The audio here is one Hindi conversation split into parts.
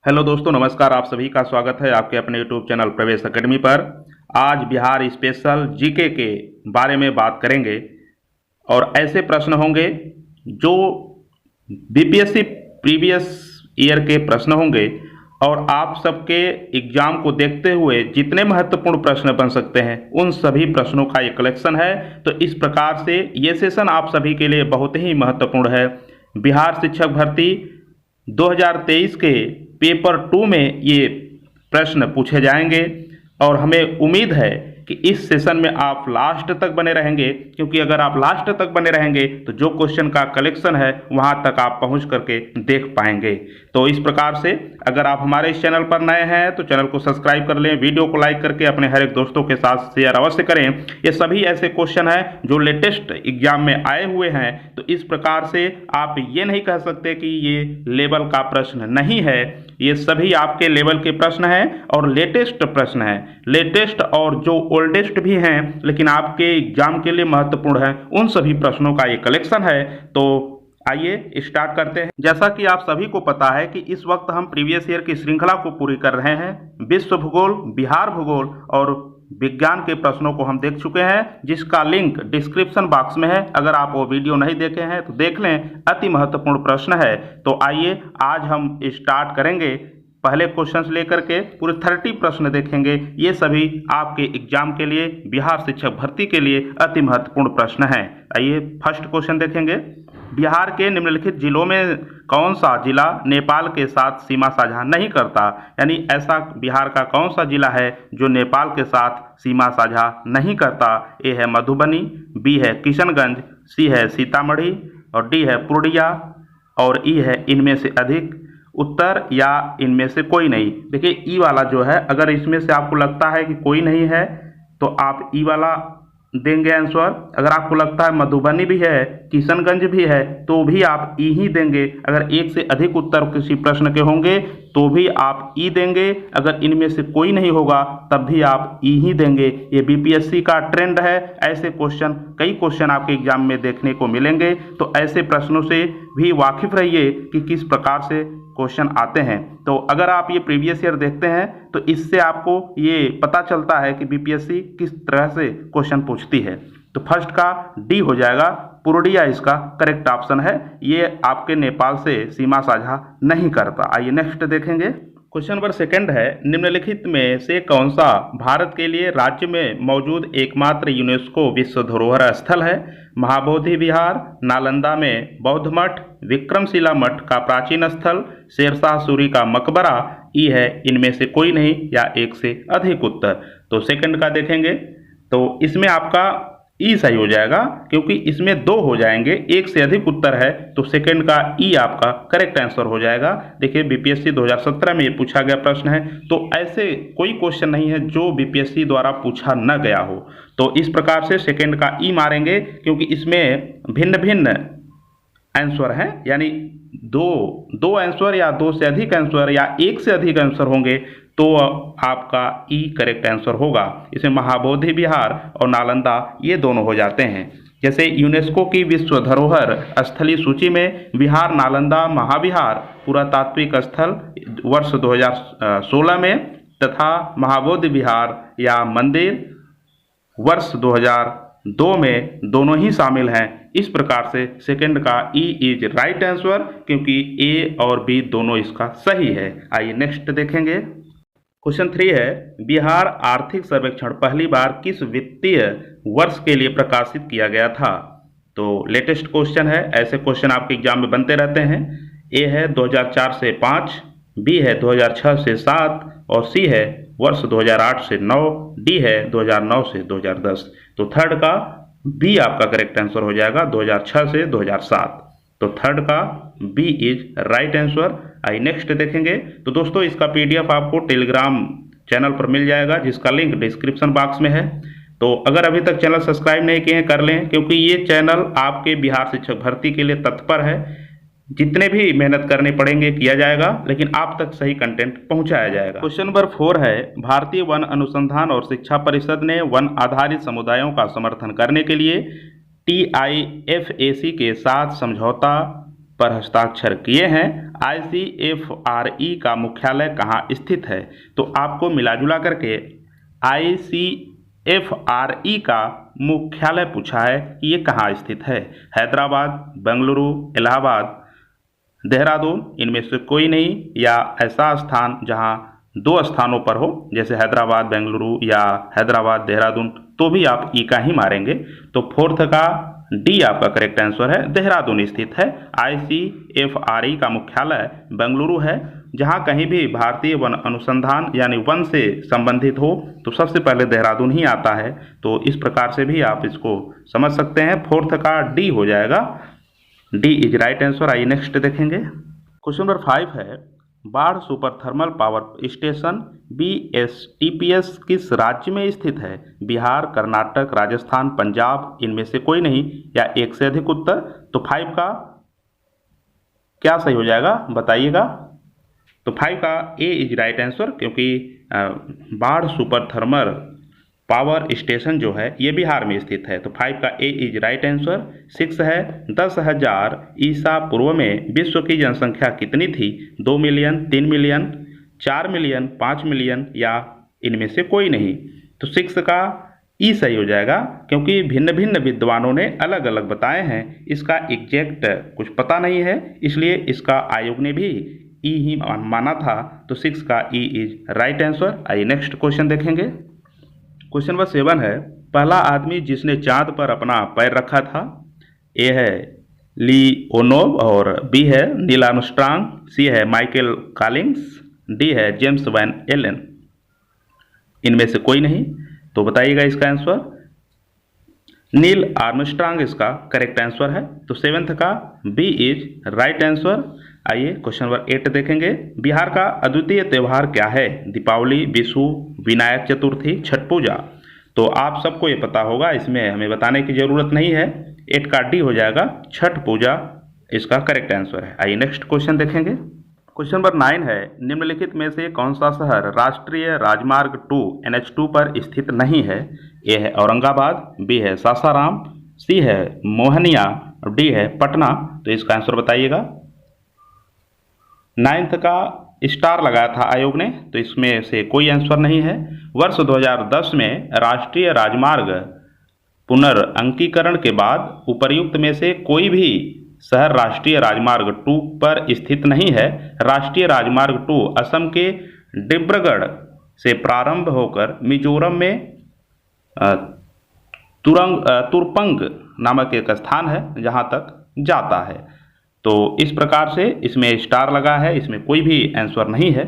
हेलो दोस्तों, नमस्कार। आप सभी का स्वागत है आपके अपने यूट्यूब चैनल प्रवेश अकेडमी पर। आज बिहार स्पेशल जीके के बारे में बात करेंगे और ऐसे प्रश्न होंगे जो बीपीएससी प्रीवियस ईयर के प्रश्न होंगे और आप सबके एग्जाम को देखते हुए जितने महत्वपूर्ण प्रश्न बन सकते हैं उन सभी प्रश्नों का ये कलेक्शन है। तो इस प्रकार से ये सेशन आप सभी के लिए बहुत ही महत्वपूर्ण है। बिहार शिक्षक भर्ती 2023 के पेपर 2 में ये प्रश्न पूछे जाएंगे और हमें उम्मीद है कि इस सेशन में आप लास्ट तक बने रहेंगे, क्योंकि अगर आप लास्ट तक बने रहेंगे तो जो क्वेश्चन का कलेक्शन है वहां तक आप पहुंच करके देख पाएंगे। तो इस प्रकार से अगर आप हमारे इस चैनल पर नए हैं तो चैनल को सब्सक्राइब कर लें, वीडियो को लाइक करके अपने हर एक दोस्तों के साथ शेयर अवश्य करें। ये सभी ऐसे क्वेश्चन हैं जो लेटेस्ट एग्जाम में आए हुए हैं, तो इस प्रकार से आप ये नहीं कह सकते कि ये लेवल का प्रश्न नहीं है। ये सभी आपके लेवल के प्रश्न हैं और लेटेस्ट प्रश्न हैं, लेटेस्ट और जो ओल्डेस्ट भी हैं लेकिन आपके एग्जाम के लिए महत्वपूर्ण है, उन सभी प्रश्नों का ये कलेक्शन है। तो आइए स्टार्ट करते हैं। जैसा कि आप सभी को पता है कि इस वक्त हम प्रीवियस ईयर की श्रृंखला को पूरी कर रहे हैं। विश्व भूगोल, बिहार भूगोल और विज्ञान के प्रश्नों को हम देख चुके हैं, जिसका लिंक डिस्क्रिप्शन बॉक्स में है। अगर आप वो वीडियो नहीं देखे हैं तो देख लें, अति महत्वपूर्ण प्रश्न है। तो आइए आज हम स्टार्ट करेंगे। पहले क्वेश्चंस लेकर के पूरे 30 प्रश्न देखेंगे। ये सभी आपके एग्जाम के लिए, बिहार शिक्षक भर्ती के लिए अति महत्वपूर्ण प्रश्न हैं। आइए फर्स्ट क्वेश्चन देखेंगे। बिहार के निम्नलिखित जिलों में कौन सा जिला नेपाल के साथ सीमा साझा नहीं करता? यानी ऐसा बिहार का कौन सा जिला है जो नेपाल के साथ सीमा साझा नहीं करता? ए है मधुबनी, बी है किशनगंज, सी है सीतामढ़ी और डी है पूर्णिया और ई है इनमें से अधिक, उत्तर या इनमें से कोई नहीं। देखिए ई वाला जो है, अगर इसमें से आपको लगता है कि कोई नहीं है तो आप ई वाला देंगे आंसर। अगर आपको लगता है मधुबनी भी है, किशनगंज भी है, तो भी आप ई ही देंगे। अगर एक से अधिक उत्तर किसी प्रश्न के होंगे तो भी आप ई देंगे। अगर इनमें से कोई नहीं होगा तब भी आप ई ही देंगे। ये बीपीएससी का ट्रेंड है। ऐसे क्वेश्चन, कई क्वेश्चन आपके एग्जाम में देखने को मिलेंगे, तो ऐसे प्रश्नों से भी वाकिफ रहिए कि किस प्रकार से क्वेश्चन आते हैं। तो अगर आप ये प्रीवियस ईयर देखते हैं तो इससे आपको ये पता चलता है कि बीपीएससी किस तरह से क्वेश्चन पूछती है। तो फर्स्ट का डी हो जाएगा, पूर्णिया इसका करेक्ट ऑप्शन है। ये आपके नेपाल से सीमा साझा नहीं करता। आइए नेक्स्ट देखेंगे। क्वेश्चन नंबर सेकंड है, निम्नलिखित में से कौन सा भारत के लिए राज्य में मौजूद एकमात्र यूनेस्को विश्व धरोहर स्थल है? महाबोधि विहार, नालंदा में बौद्ध मठ, विक्रमशिला मठ का प्राचीन स्थल, शेरशाह सूरी का मकबरा, ई है इनमें से कोई नहीं या एक से अधिक उत्तर। तो सेकंड का देखेंगे तो इसमें आपका ई सही हो जाएगा, क्योंकि इसमें दो हो जाएंगे, एक से अधिक उत्तर है, तो सेकंड का ई आपका करेक्ट आंसर हो जाएगा। देखिए बीपीएससी 2017 में ये पूछा गया प्रश्न है, तो ऐसे कोई क्वेश्चन नहीं है जो बीपीएससी द्वारा पूछा न गया हो। तो इस प्रकार से सेकंड का ई मारेंगे, क्योंकि इसमें भिन्न भिन्न आंसर हैं, यानी दो आंसर या दो से अधिक आंसर या एक से अधिक आंसर होंगे तो आपका ई करेक्ट आंसर होगा। इसमें महाबोधि विहार और नालंदा ये दोनों हो जाते हैं। जैसे यूनेस्को की विश्व धरोहर स्थलीय सूची में बिहार, नालंदा, महाविहार पुरातात्विक स्थल वर्ष 2016 में तथा महाबोधि विहार या मंदिर वर्ष 2002 में दोनों ही शामिल हैं। इस प्रकार से सेकंड का ई इज राइट आंसर, क्योंकि ए और बी दोनों इसका सही है। आइए नेक्स्ट देखेंगे। क्वेश्चन 3 है, बिहार आर्थिक सर्वेक्षण पहली बार किस वित्तीय वर्ष के लिए प्रकाशित किया गया था? तो लेटेस्ट क्वेश्चन है, ऐसे क्वेश्चन आपके एग्जाम में बनते रहते हैं। ए है 2004 से 5, बी है 2006 से 7 और सी है वर्ष 2008 से 9, डी है 2009 से 2010। तो थर्ड का बी आपका करेक्ट आंसर हो जाएगा, 2006 से 2007। तो थर्ड का बी इज राइट आंसर। आइए नेक्स्ट देखेंगे। तो दोस्तों इसका पीडीएफ आपको टेलीग्राम चैनल पर मिल जाएगा, जिसका लिंक डिस्क्रिप्शन बॉक्स में है। तो अगर अभी तक चैनल सब्सक्राइब नहीं किए हैं कर लें, क्योंकि ये चैनल आपके बिहार शिक्षक भर्ती के लिए तत्पर है। जितने भी मेहनत करने पड़ेंगे किया जाएगा, लेकिन आप तक सही कंटेंट पहुंचाया जाएगा। क्वेश्चन नंबर 4 है, भारतीय वन अनुसंधान और शिक्षा परिषद ने वन आधारित समुदायों का समर्थन करने के लिए TIFAC के साथ समझौता पर हस्ताक्षर किए हैं। ICFRE का मुख्यालय कहाँ स्थित है? तो आपको मिला जुला करके ICFRE का मुख्यालय पूछा है कि ये कहाँ स्थित है। हैदराबाद, बेंगलुरु, इलाहाबाद, देहरादून, इनमें से कोई नहीं, या ऐसा स्थान जहां दो स्थानों पर हो, जैसे हैदराबाद बेंगलुरु या हैदराबाद देहरादून, तो भी आप ई का ही मारेंगे। तो फोर्थ का डी आपका करेक्ट आंसर है, देहरादून स्थित है। ICFRE का मुख्यालय बेंगलुरु है। जहां कहीं भी भारतीय वन अनुसंधान यानी वन से संबंधित हो तो सबसे पहले देहरादून ही आता है। तो इस प्रकार से भी आप इसको समझ सकते हैं। फोर्थ का डी हो जाएगा, डी इज राइट आंसर। आइए नेक्स्ट देखेंगे। क्वेश्चन नंबर 5 है, बाढ़ super thermal power station BSTPS किस राज्य में स्थित है? बिहार, कर्नाटक, राजस्थान, पंजाब, इनमें से कोई नहीं, या एक से अधिक उत्तर। तो 5 का क्या सही हो जाएगा बताइएगा। तो 5 का ए इज राइट आंसर, क्योंकि बाढ़ सुपर थर्मल पावर स्टेशन जो है ये बिहार में स्थित है। तो 5 का ए इज राइट आंसर। 6 है, 10,000 ईसा पूर्व में विश्व की जनसंख्या कितनी थी? 2 मिलियन, 3 मिलियन, 4 मिलियन, 5 मिलियन, या इनमें से कोई नहीं। तो 6 का ई सही हो जाएगा, क्योंकि भिन्न भिन्न विद्वानों ने अलग अलग बताए हैं। इसका एग्जैक्ट कुछ पता नहीं है, इसलिए इसका आयोग ने भी ई ही माना था। तो 6 का ई इज राइट आंसर। आइए नेक्स्ट क्वेश्चन देखेंगे। क्वेश्चन नंबर 7 है, पहला आदमी जिसने चांद पर अपना पैर रखा था? ए है लियोनोव, और बी है नील आर्मस्ट्रांग, सी है माइकल कॉलिंस, डी है जेम्स वैन एलन, इनमें से कोई नहीं। तो बताइएगा इसका आंसर। नील आर्मस्ट्रांग इसका करेक्ट आंसर है। तो 7th का बी इज राइट आंसर। आइए क्वेश्चन नंबर 8 देखेंगे। बिहार का अद्वितीय त्यौहार क्या है? दीपावली, विशु, विनायक चतुर्थी, छठ पूजा। तो आप सबको ये पता होगा, इसमें हमें बताने की जरूरत नहीं है। 8 का डी हो जाएगा, छठ पूजा इसका करेक्ट आंसर है। आइए नेक्स्ट क्वेश्चन देखेंगे। क्वेश्चन नंबर 9 है, निम्नलिखित में से कौन सा शहर राष्ट्रीय राजमार्ग 2 NH2 पर स्थित नहीं है? ए है औरंगाबाद, बी है सासाराम, सी है मोहनिया, डी है पटना। तो इसका आंसर बताइएगा। 9th का स्टार लगाया था आयोग ने, तो इसमें से कोई आंसर नहीं है। वर्ष 2010 में राष्ट्रीय राजमार्ग पुनर्अंकीकरण के बाद उपर्युक्त में से कोई भी शहर राष्ट्रीय राजमार्ग 2 पर स्थित नहीं है। राष्ट्रीय राजमार्ग 2 असम के डिब्रूगढ़ से प्रारंभ होकर मिजोरम में तुरपंग नामक एक स्थान है जहां तक जाता है। तो इस प्रकार से इसमें स्टार लगा है, इसमें कोई भी आंसर नहीं है।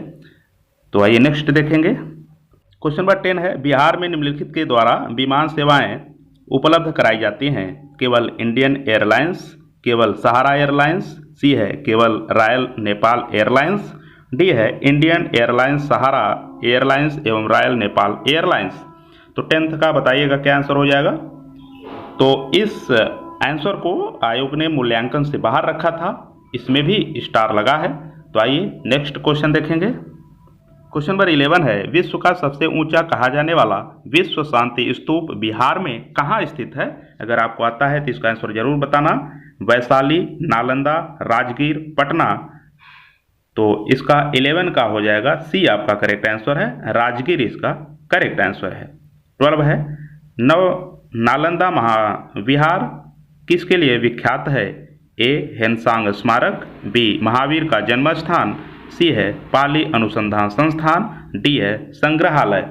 तो आइए नेक्स्ट देखेंगे। क्वेश्चन नंबर 10 है, बिहार में निम्नलिखित के द्वारा विमान सेवाएं उपलब्ध कराई जाती हैं? केवल इंडियन एयरलाइंस, केवल सहारा एयरलाइंस, सी है केवल रॉयल नेपाल एयरलाइंस, डी है इंडियन एयरलाइंस, सहारा एयरलाइंस एवं रॉयल नेपाल एयरलाइंस। तो 10th का बताइएगा क्या आंसर हो जाएगा। तो इस आंसर को आयोग ने मूल्यांकन से बाहर रखा था, इसमें भी स्टार लगा है। तो आइए नेक्स्ट क्वेश्चन देखेंगे। क्वेश्चन नंबर 11 है, विश्व का सबसे ऊंचा कहा जाने वाला विश्व शांति स्तूप बिहार में कहाँ स्थित है? अगर आपको आता है तो इसका आंसर जरूर बताना। वैशाली, नालंदा, राजगीर, पटना। तो इसका 11 का हो जाएगा, सी आपका करेक्ट आंसर है, राजगीर इसका करेक्ट आंसर है। 12 है, नालंदा महाविहार किसके लिए विख्यात है? ए हेनसांग स्मारक, बी महावीर का जन्म स्थान, सी है पाली अनुसंधान संस्थान, डी है संग्रहालय।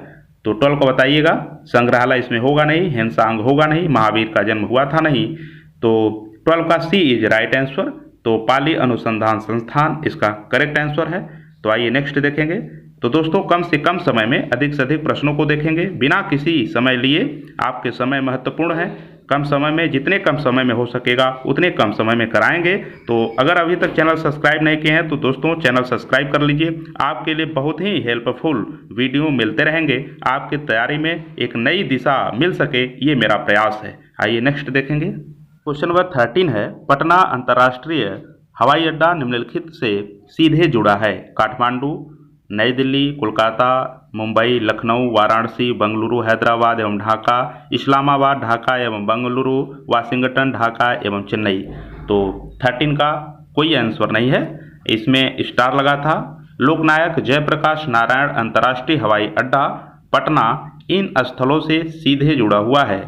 तो 12 को बताइएगा। संग्रहालय इसमें होगा नहीं, हेनसांग होगा नहीं, महावीर का जन्म हुआ था नहीं। तो 12 का सी इज राइट आंसर। तो पाली अनुसंधान संस्थान इसका करेक्ट आंसर है। तो आइए नेक्स्ट देखेंगे। तो दोस्तों कम से कम समय में अधिक से अधिक प्रश्नों को देखेंगे बिना किसी समय लिए। आपके समय महत्वपूर्ण है, कम समय में जितने कम समय में हो सकेगा उतने कम समय में कराएंगे। तो अगर अभी तक चैनल सब्सक्राइब नहीं किए हैं तो दोस्तों चैनल सब्सक्राइब कर लीजिए। आपके लिए बहुत ही हेल्पफुल वीडियो मिलते रहेंगे, आपकी तैयारी में एक नई दिशा मिल सके, ये मेरा प्रयास है। आइए नेक्स्ट देखेंगे। क्वेश्चन नंबर 13 है, पटना अंतर्राष्ट्रीय हवाई अड्डा निम्नलिखित से सीधे जुड़ा है? काठमांडू, नई दिल्ली, कोलकाता, मुंबई, लखनऊ, वाराणसी, बेंगलुरु, हैदराबाद एवं ढाका, इस्लामाबाद, ढाका एवं बेंगलुरु, वाशिंगटन, ढाका एवं चेन्नई। तो 13 का कोई आंसर नहीं है, इसमें स्टार लगा था। लोकनायक जयप्रकाश नारायण अंतर्राष्ट्रीय हवाई अड्डा पटना इन स्थलों से सीधे जुड़ा हुआ है।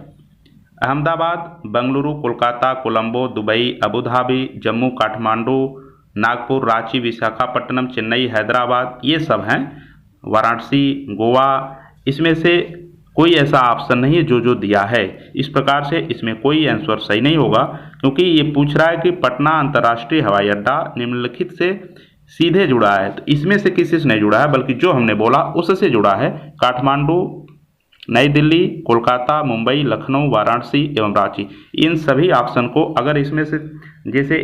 Ahmedabad, Bengaluru, Kolkata, Colombo, Dubai, Abu Dhabi, Jammu, Kathmandu, Nagpur, Ranchi, Visakhapatnam, Chennai, Hyderabad, ये सब हैं। वाराणसी, गोवा, इसमें से कोई ऐसा ऑप्शन नहीं है जो दिया है। इस प्रकार से इसमें कोई आंसर सही नहीं होगा, क्योंकि ये पूछ रहा है कि पटना अंतर्राष्ट्रीय हवाई अड्डा निम्नलिखित से सीधे जुड़ा है, तो इसमें से किसी से नहीं जुड़ा है, बल्कि जो हमने बोला उससे जुड़ा है। काठमांडू, नई दिल्ली, कोलकाता, मुंबई, लखनऊ, वाराणसी एवं रांची, इन सभी ऑप्शन को अगर इसमें से जैसे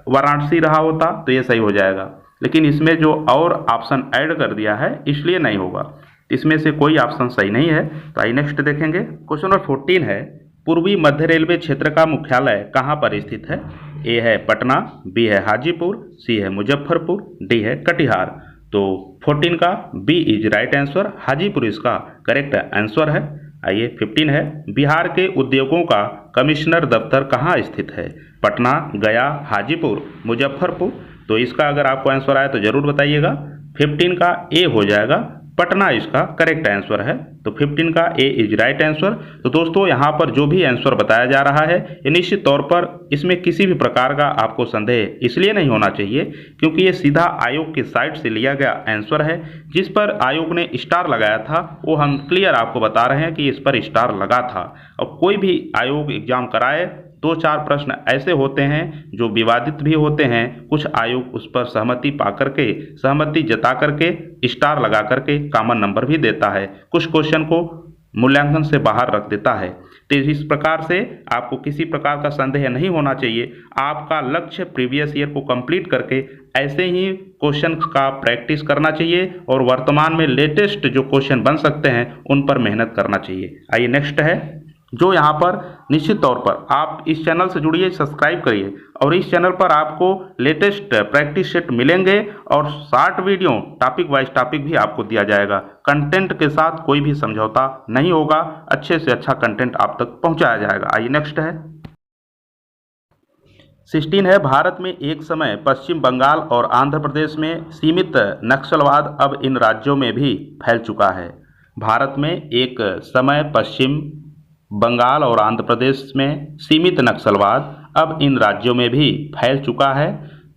वाराणसी रहा होता तो ये सही हो जाएगा, लेकिन इसमें जो और ऑप्शन ऐड कर दिया है इसलिए नहीं होगा। इसमें से कोई ऑप्शन सही नहीं है। तो आइए नेक्स्ट देखेंगे। क्वेश्चन नंबर 14 है, पूर्वी मध्य रेलवे क्षेत्र का मुख्यालय कहाँ पर स्थित है? ए है पटना, बी है हाजीपुर, सी है मुजफ्फरपुर, डी है कटिहार। तो 14 का B is right answer, Hajipur इसका करेक्ट आंसर है। आइए 15 है, बिहार के उद्योगों का कमिश्नर दफ्तर कहाँ स्थित है? पटना, गया, हाजीपुर, मुजफ्फरपुर। तो इसका अगर आपको आंसर आया तो जरूर बताइएगा। 15 का ए हो जाएगा, पटना इसका करेक्ट आंसर है। तो 15 का ए इज राइट आंसर। तो दोस्तों यहाँ पर जो भी आंसर बताया जा रहा है ये निश्चित तौर पर इसमें किसी भी प्रकार का आपको संदेह इसलिए नहीं होना चाहिए, क्योंकि ये सीधा आयोग की साइट से लिया गया आंसर है। जिस पर आयोग ने स्टार लगाया था वो हम क्लियर आपको बता रहे हैं कि इस पर स्टार लगा था। और कोई भी आयोग एग्जाम कराए, 2-4 प्रश्न ऐसे होते हैं जो विवादित भी होते हैं, कुछ आयोग उस पर सहमति पा करके, सहमति जता करके स्टार लगा करके कॉमन नंबर भी देता है, कुछ क्वेश्चन को मूल्यांकन से बाहर रख देता है। तो इस प्रकार से आपको किसी प्रकार का संदेह नहीं होना चाहिए। आपका लक्ष्य प्रीवियस ईयर को कंप्लीट करके ऐसे ही क्वेश्चन का प्रैक्टिस करना चाहिए और वर्तमान में लेटेस्ट जो क्वेश्चन बन सकते हैं उन पर मेहनत करना चाहिए। आइए नेक्स्ट है, जो यहाँ पर निश्चित तौर पर आप इस चैनल से जुड़िए, सब्सक्राइब करिए और इस चैनल पर आपको लेटेस्ट प्रैक्टिस सेट मिलेंगे और short video topic wise topic भी आपको दिया जाएगा। कंटेंट के साथ कोई भी समझौता नहीं होगा, अच्छे से अच्छा कंटेंट आप तक पहुँचाया जाएगा। आइए नेक्स्ट है, 16 है, भारत में एक समय पश्चिम बंगाल और आंध्र प्रदेश में सीमित नक्सलवाद अब इन राज्यों में भी फैल चुका है। भारत में एक समय पश्चिम बंगाल और आंध्र प्रदेश में सीमित नक्सलवाद अब इन राज्यों में भी फैल चुका है।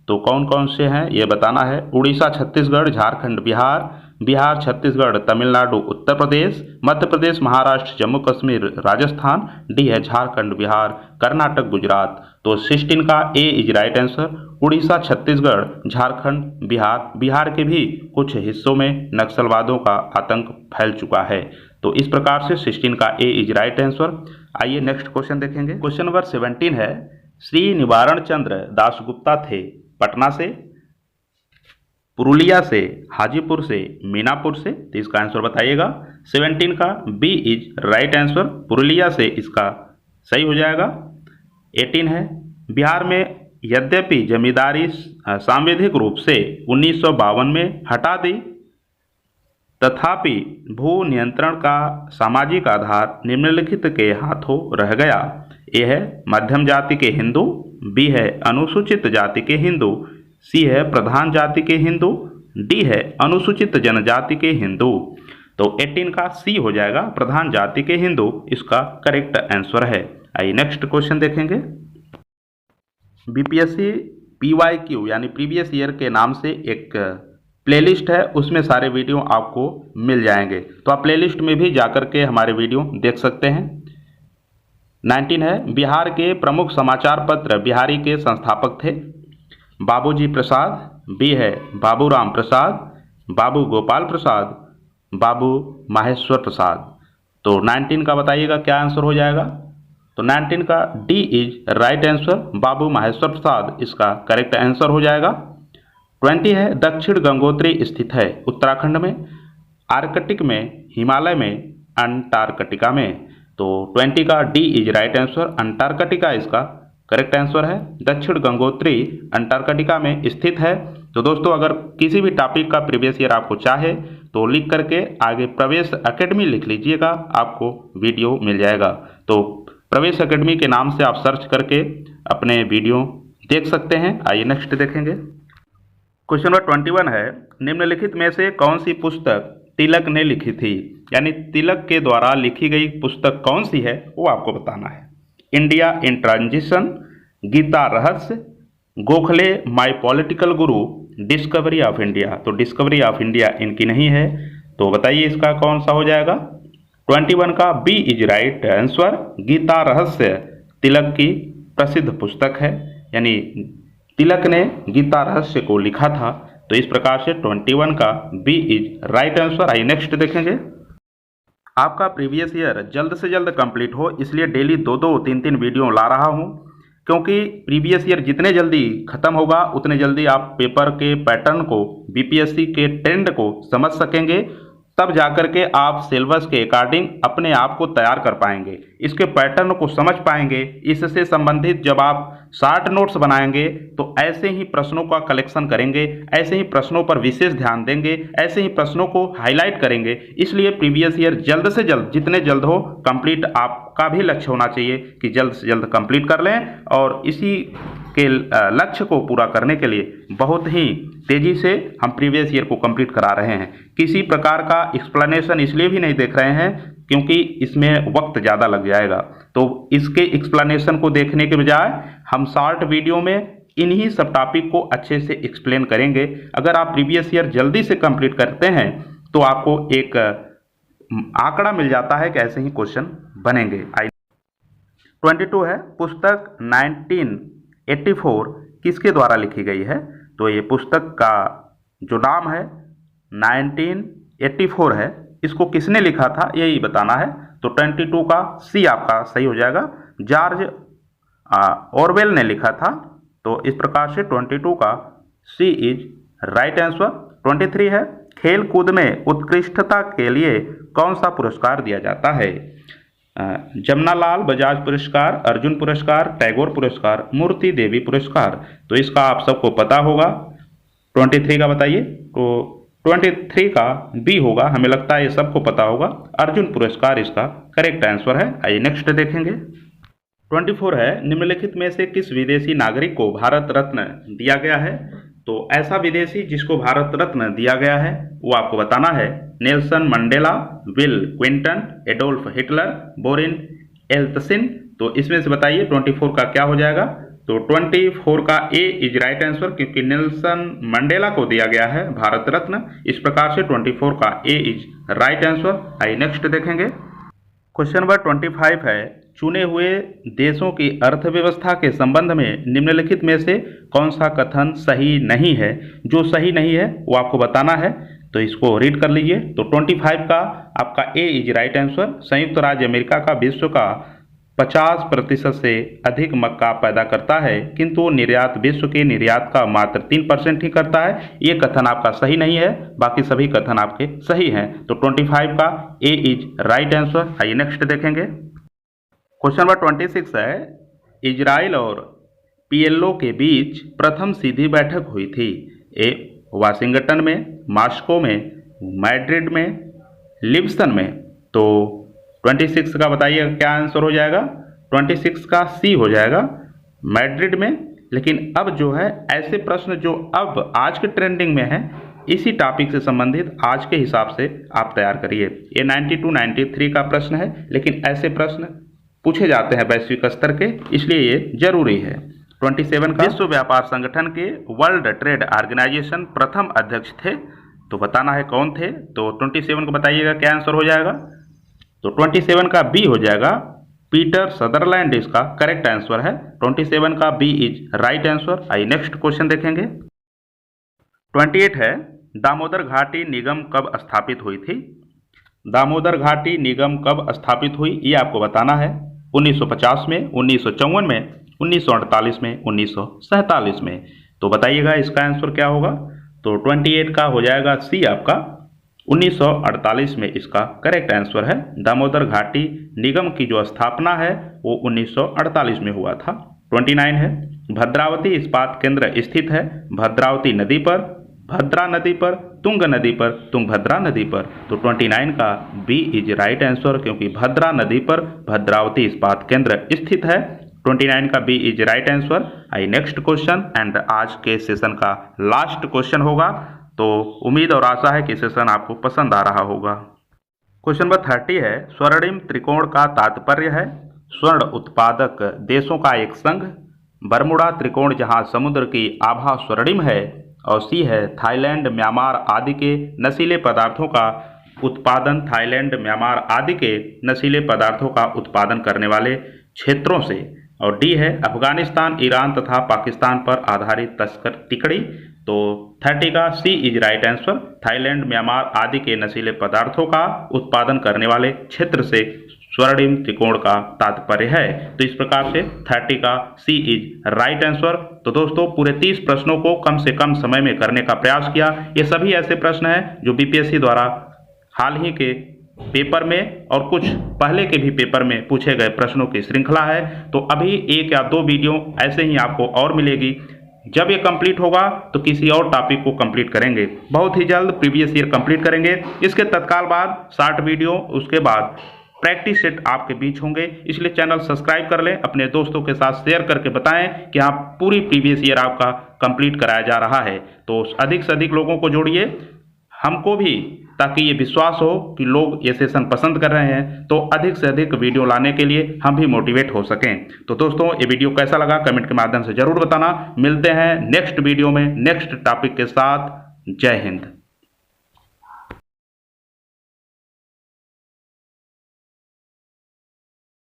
तो कौन कौन से हैं ये बताना है। उड़ीसा, छत्तीसगढ़, झारखंड, बिहार, छत्तीसगढ़, तमिलनाडु, उत्तर प्रदेश, मध्य प्रदेश, महाराष्ट्र, जम्मू कश्मीर, राजस्थान। डी है झारखंड, बिहार, कर्नाटक, गुजरात। तो 16 का A is right answer, Orissa, Chhattisgarh, Jharkhand, Bihar के भी कुछ हिस्सों में नक्सलवादों का आतंक फैल चुका है। तो इस प्रकार से 16 का ए इज राइट आंसर। आइए नेक्स्ट क्वेश्चन देखेंगे। क्वेश्चन नंबर 17 है, श्री निवारण चंद्र दासगुप्ता थे पटना से, पुरुलिया से, हाजीपुर से, मीनापुर से। तो इसका आंसर बताइएगा। 17 का B is right answer, Purulia से इसका सही हो जाएगा। 18 है, बिहार में यद्यपि जमींदारी सांविधिक रूप से 1952 में हटा दी, तथापि भू नियंत्रण का सामाजिक आधार निम्नलिखित के हाथों रह गया। ए है मध्यम जाति के हिंदू, बी है अनुसूचित जाति के हिंदू, सी है प्रधान जाति के हिंदू, डी है अनुसूचित जनजाति के हिंदू। तो 18 का सी हो जाएगा, प्रधान जाति के हिंदू इसका करेक्ट आंसर है। आइए नेक्स्ट क्वेश्चन देखेंगे। बीपीएससी PYQ यानी प्रीवियस ईयर के नाम से एक प्लेलिस्ट है, उसमें सारे वीडियो आपको मिल जाएंगे, तो आप प्लेलिस्ट में भी जाकर के हमारे वीडियो देख सकते हैं। 19 है, बिहार के प्रमुख समाचार पत्र बिहारी के संस्थापक थे। बाबूजी प्रसाद, बी है बाबूराम प्रसाद, बाबू गोपाल प्रसाद, बाबू माहेश्वर प्रसाद। तो 19 का बताइएगा क्या आंसर हो जाएगा। तो 19 का डी इज राइट आंसर, बाबू माहेश्वर प्रसाद इसका करेक्ट आंसर हो जाएगा। 20 है, दक्षिण गंगोत्री स्थित है उत्तराखंड में, आर्कटिक में, हिमालय में, अंटार्कटिका में। तो 20 का D is right answer, Antarctica इसका करेक्ट आंसर है। दक्षिण गंगोत्री अंटार्कटिका में स्थित है। तो दोस्तों अगर किसी भी टॉपिक का प्रीवियस ईयर आपको चाहे तो लिख करके आगे प्रवेश एकेडमी लिख लीजिएगा, आपको वीडियो मिल जाएगा। तो प्रवेश एकेडमी के नाम से आप सर्च करके अपने वीडियो देख सकते हैं। आइए नेक्स्ट देखेंगे। क्वेश्चन नंबर 21 है, निम्नलिखित में से कौन सी पुस्तक तिलक ने लिखी थी? यानी तिलक के द्वारा लिखी गई पुस्तक कौन सी है वो आपको बताना है। इंडिया इन ट्रांजिशन, गीता रहस्य, Gokhale my political Guru, discovery of India. तो डिस्कवरी ऑफ इंडिया इनकी नहीं है, तो बताइए इसका कौन सा हो जाएगा। 21 का B is right answer. Gita Rahasya Tilak की प्रसिद्ध पुस्तक है, यानी तिलक ने गीता रहस्य को लिखा था। तो इस प्रकार से 21 का बी इज राइट आंसर। आइए नेक्स्ट देखेंगे। आपका प्रीवियस ईयर जल्द से जल्द कंप्लीट हो, इसलिए डेली 2-2, 3-3 वीडियो ला रहा हूं, क्योंकि प्रीवियस ईयर जितने जल्दी खत्म होगा उतने जल्दी आप पेपर के पैटर्न को, बीपीएससी के ट्रेंड को समझ सकेंगे, तब जाकर के आप सिलेबस के अकॉर्डिंग अपने आप को तैयार कर पाएंगे, इसके पैटर्न को समझ पाएंगे। इससे संबंधित जब आप शॉर्ट नोट्स बनाएंगे तो ऐसे ही प्रश्नों का कलेक्शन करेंगे, ऐसे ही प्रश्नों पर विशेष ध्यान देंगे, ऐसे ही प्रश्नों को हाईलाइट करेंगे। इसलिए प्रीवियस ईयर जल्द से जल्द, जितने जल्द हो कंप्लीट, आपका भी लक्ष्य होना चाहिए कि जल्द से जल्द कंप्लीट कर लें। और इसी के लक्ष्य को पूरा करने के लिए बहुत ही तेजी से हम प्रीवियस ईयर को कंप्लीट करा रहे हैं। किसी प्रकार का एक्सप्लेनेशन इसलिए भी नहीं देख रहे हैं क्योंकि इसमें वक्त ज़्यादा लग जाएगा, तो इसके एक्सप्लेनेशन को देखने के बजाय हम शॉर्ट वीडियो में इन्हीं सब टॉपिक को अच्छे से एक्सप्लेन करेंगे। अगर आप प्रीवियस ईयर जल्दी से कंप्लीट करते हैं तो आपको एक आंकड़ा मिल जाता है कि ऐसे ही क्वेश्चन बनेंगे। 22 है, पुस्तक 1984 किसके द्वारा लिखी गई है? तो ये पुस्तक का जो नाम है 1984 है, इसको किसने लिखा था यही बताना है। तो 22 का सी आपका सही हो जाएगा, जॉर्ज ऑरवेल ने लिखा था। तो इस प्रकार से 22 का सी इज राइट आंसर। 23 है, खेल कूद में उत्कृष्टता के लिए कौन सा पुरस्कार दिया जाता है? जमनालाल बजाज पुरस्कार, अर्जुन पुरस्कार, टैगोर पुरस्कार, मूर्ति देवी पुरस्कार। तो इसका आप सबको पता होगा। 23 का बताइए। तो 23 का बी होगा, हमें लगता है ये सबको पता होगा, अर्जुन पुरस्कार इसका करेक्ट आंसर है। आइए नेक्स्ट देखेंगे। 24 है, निम्नलिखित में से किस विदेशी नागरिक को भारत रत्न दिया गया है? तो ऐसा विदेशी जिसको भारत रत्न दिया गया है वो आपको बताना है। Nelson Mandela, Bill Clinton, Adolf Hitler, Boris Yeltsin. तो इसमें से बताइए 24 का क्या हो जाएगा। तो 24 का ए इज राइट आंसर, क्योंकि नेल्सन मंडेला को दिया गया है भारत रत्न। इस प्रकार से 24 का ए इज राइट आंसर। आइए नेक्स्ट देखेंगे। क्वेश्चन नंबर 25 है, चुने हुए देशों की अर्थव्यवस्था के संबंध में निम्नलिखित में से कौन सा कथन सही नहीं है? जो सही नहीं है वो आपको बताना है, तो इसको रीड कर लीजिए। तो 25 का आपका ए इज राइट आंसर। संयुक्त राज्य अमेरिका का विश्व का 50% से अधिक मक्का पैदा करता है, किंतु निर्यात विश्व के निर्यात का मात्र 3% ही करता है। ये कथन आपका सही नहीं है, बाकी सभी कथन आपके सही हैं। तो 25 का ए इज राइट आंसर। आइए नेक्स्ट देखेंगे। क्वेश्चन नंबर 26 है, इजराइल और पीएलओ के बीच प्रथम सीधी बैठक हुई थी। ए वाशिंगटन में, मॉस्को में, मैड्रिड में, लिब्सन में। तो 26 का बताइए क्या आंसर हो जाएगा। 26 का सी हो जाएगा, मैड्रिड में। लेकिन अब जो है ऐसे प्रश्न जो अब आज के ट्रेंडिंग में है, इसी टॉपिक से संबंधित आज के हिसाब से आप तैयार करिए। ये 92, 93 का प्रश्न है, लेकिन ऐसे प्रश्न पूछे जाते हैं वैश्विक स्तर के, इसलिए ये जरूरी है। 27 का, विश्व व्यापार संगठन के वर्ल्ड ट्रेड ऑर्गेनाइजेशन प्रथम अध्यक्ष थे, तो बताना है कौन थे। तो 27 को बताइएगा क्या आंसर हो जाएगा। तो 27 का बी हो जाएगा, पीटर सदरलैंड इसका करेक्ट आंसर है। 27 का बी इज राइट आंसर। आइए नेक्स्ट क्वेश्चन देखेंगे। 28 है, दामोदर घाटी निगम कब स्थापित हुई थी? दामोदर घाटी निगम कब स्थापित हुई ये आपको बताना है। 1950 में, 1954 में, 1948 में, 1947 में। तो बताइएगा इसका आंसर क्या होगा। तो 28 का हो जाएगा सी आपका, 1948 में इसका करेक्ट आंसर है। दामोदर घाटी निगम की जो स्थापना है वो 1948 में हुआ था। 29 है, भद्रावती इस्पात केंद्र स्थित है भद्रावती नदी पर, भद्रा नदी पर, तुंग नदी पर, तुंगभद्रा नदी पर। तो 29 का बी इज राइट आंसर, क्योंकि भद्रा नदी पर भद्रावती इस्पात केंद्र स्थित है। 29 का B is right answer. I next question and आज के सेशन का लास्ट क्वेश्चन होगा, तो उम्मीद और आशा है कि सेशन आपको पसंद आ रहा होगा। क्वेश्चन नंबर 30 है, स्वर्णिम त्रिकोण का तात्पर्य है स्वर्ण उत्पादक देशों का एक संघ, बरमुडा त्रिकोण जहां समुद्र की आभा स्वर्णिम है, और सी है थाईलैंड म्यांमार आदि के नशीले पदार्थों का उत्पादन, थाईलैंड म्यांमार आदि के नशीले पदार्थों का उत्पादन करने वाले क्षेत्रों से, और डी है अफगानिस्तान ईरान तथा पाकिस्तान पर आधारित तस्कर टिकड़ी। तो 30 का C is right answer, Thailand Myanmar आदि के नशीले पदार्थों का उत्पादन करने वाले क्षेत्र से स्वर्णिम त्रिकोण का तात्पर्य है। तो इस प्रकार से 30 का सी इज राइट आंसर। तो दोस्तों पूरे 30 प्रश्नों को कम से कम समय में करने का प्रयास किया। ये सभी ऐसे प्रश्न हैं जो बीपीएससी द्वारा हाल ही के पेपर में और कुछ पहले के भी पेपर में पूछे गए प्रश्नों की श्रृंखला है। तो अभी 1 या 2 वीडियो ऐसे ही आपको और मिलेगी। जब ये कंप्लीट होगा तो किसी और टॉपिक को कंप्लीट करेंगे, बहुत ही जल्द प्रीवियस ईयर कंप्लीट करेंगे। इसके तत्काल बाद शॉर्ट वीडियो, उसके बाद प्रैक्टिस सेट आपके बीच होंगे। इसलिए चैनल सब्सक्राइब कर लें, अपने दोस्तों के साथ शेयर करके बताएं कि हाँ पूरी प्रीवियस ईयर आपका कंप्लीट कराया जा रहा है। तो अधिक से अधिक लोगों को जोड़िए, हमको भी, ताकि ये विश्वास हो कि लोग ये सेशन पसंद कर रहे हैं, तो अधिक से अधिक वीडियो लाने के लिए हम भी मोटिवेट हो सकें। तो दोस्तों ये वीडियो कैसा लगा कमेंट के माध्यम से जरूर बताना। मिलते हैं नेक्स्ट वीडियो में नेक्स्ट टॉपिक के साथ। जय हिंद।